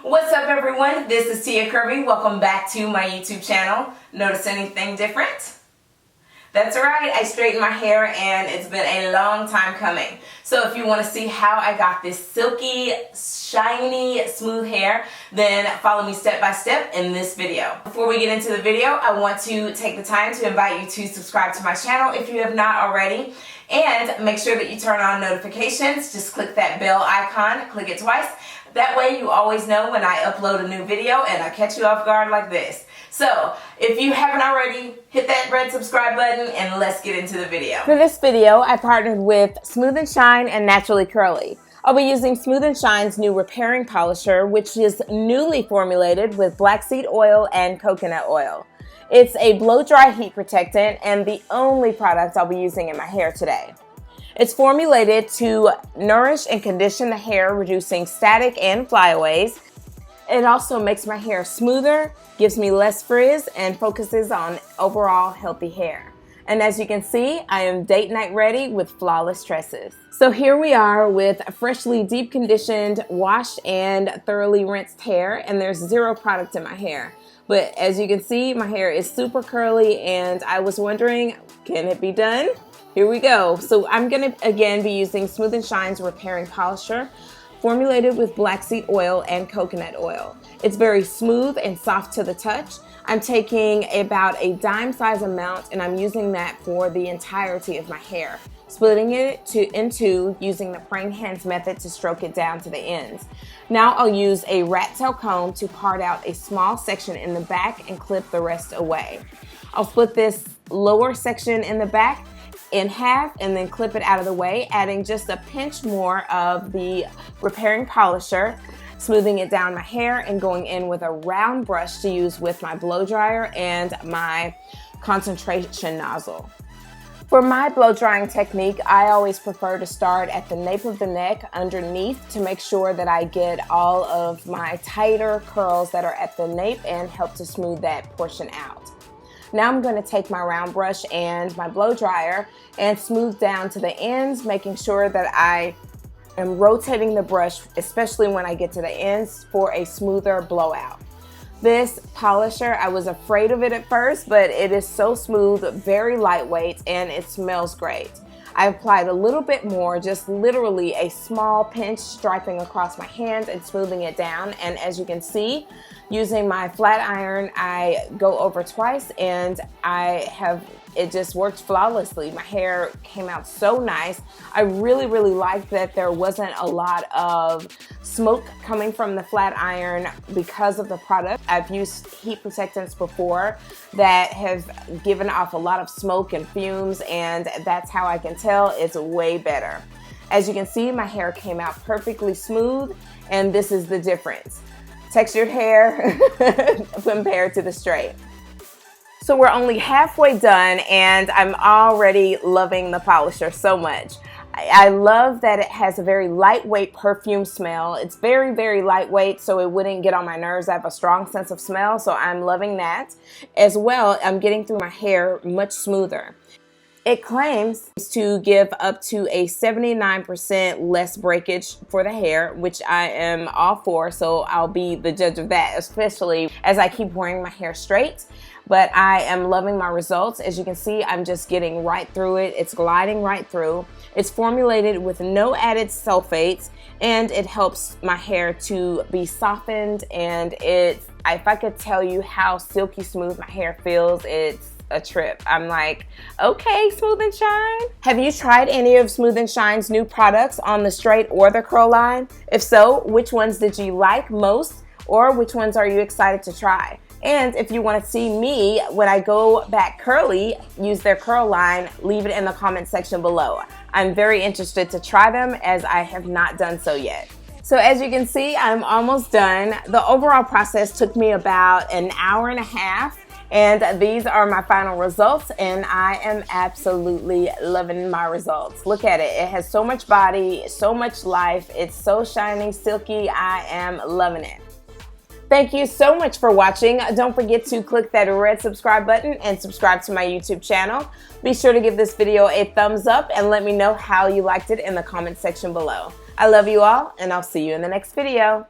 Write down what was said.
What's up everyone? This is Tia Kirby. Welcome back to my YouTube channel. Notice anything different? That's right, I straightened my hair and it's been a long time coming. So if you want to see how I got this silky, shiny, smooth hair, then follow me step by step in this video. Before we get into the video, I want to take the time to invite you to subscribe to my channel if you have not already. And make sure that you turn on notifications. Just click that bell icon, click it twice. That way you always know when I upload a new video and I catch you off guard like this. So, if you haven't already, hit that red subscribe button and let's get into the video. For this video, I partnered with Smooth & Shine and Naturally Curly. I'll be using Smooth & Shine's new repairing polisher, which is newly formulated with Blackseed oil and coconut oil. It's a blow-dry heat protectant and the only product I'll be using in my hair today. It's formulated to nourish and condition the hair, reducing static and flyaways. It also makes my hair smoother, gives me less frizz, and focuses on overall healthy hair. And as you can see, I am date night ready with flawless tresses. So here we are with freshly deep conditioned, washed, and thoroughly rinsed hair, and there's zero product in my hair. But as you can see, my hair is super curly, and I was wondering, can it be done? Here we go. So I'm gonna again be using Smooth & Shine's repairing polisher, formulated with Blackseed oil and coconut oil. It's very smooth and soft to the touch. I'm taking about a dime size amount and I'm using that for the entirety of my hair, splitting it into using the praying hands method to stroke it down to the ends. Now I'll use a rat tail comb to part out a small section in the back and clip the rest away. I'll split this lower section in the back in half and then clip it out of the way, adding just a pinch more of the repairing polisher, smoothing it down my hair, and going in with a round brush to use with my blow dryer and my concentration nozzle. For my blow drying technique, I always prefer to start at the nape of the neck underneath to make sure that I get all of my tighter curls that are at the nape and help to smooth that portion out. Now I'm going to take my round brush and my blow dryer and smooth down to the ends, making sure that I am rotating the brush, especially when I get to the ends, for a smoother blowout. This polisher, I was afraid of it at first, but it is so smooth, very lightweight, and it smells great. I applied a little bit more, just literally a small pinch, striping across my hand and smoothing it down. And as you can see, using my flat iron, I go over twice and it just worked flawlessly. My hair came out so nice. I really liked that there wasn't a lot of smoke coming from the flat iron because of the product. I've used heat protectants before that have given off a lot of smoke and fumes, and that's how I can tell it's way better. As you can see, my hair came out perfectly smooth, and this is the difference. Textured hair compared to the straight. So we're only halfway done and I'm already loving the polisher so much. I love that it has a very lightweight perfume smell. It's very lightweight, so it wouldn't get on my nerves. I have a strong sense of smell, so I'm loving that. As well, I'm getting through my hair much smoother. It claims to give up to a 79% less breakage for the hair, which I am all for, so I'll be the judge of that, especially as I keep wearing my hair straight. But I am loving my results. As you can see, I'm just getting right through it. It's gliding right through. It's formulated with no added sulfates, and it helps my hair to be softened, and if I could tell you how silky smooth my hair feels, it's a trip. I'm like, okay, Smooth & Shine. Have you tried any of Smooth & Shine's new products on the straight or the curl line? If so, which ones did you like most, or which ones are you excited to try? And if you want to see me, when I go back curly, use their curl line, leave it in the comment section below. I'm very interested to try them as I have not done so yet. So as you can see, I'm almost done. The overall process took me about an hour and a half. And these are my final results, and I am absolutely loving my results. Look at it. It has so much body, so much life. It's so shiny, silky. I am loving it. Thank you so much for watching. Don't forget to click that red subscribe button and subscribe to my YouTube channel. Be sure to give this video a thumbs up and let me know how you liked it in the comment section below. I love you all, and I'll see you in the next video.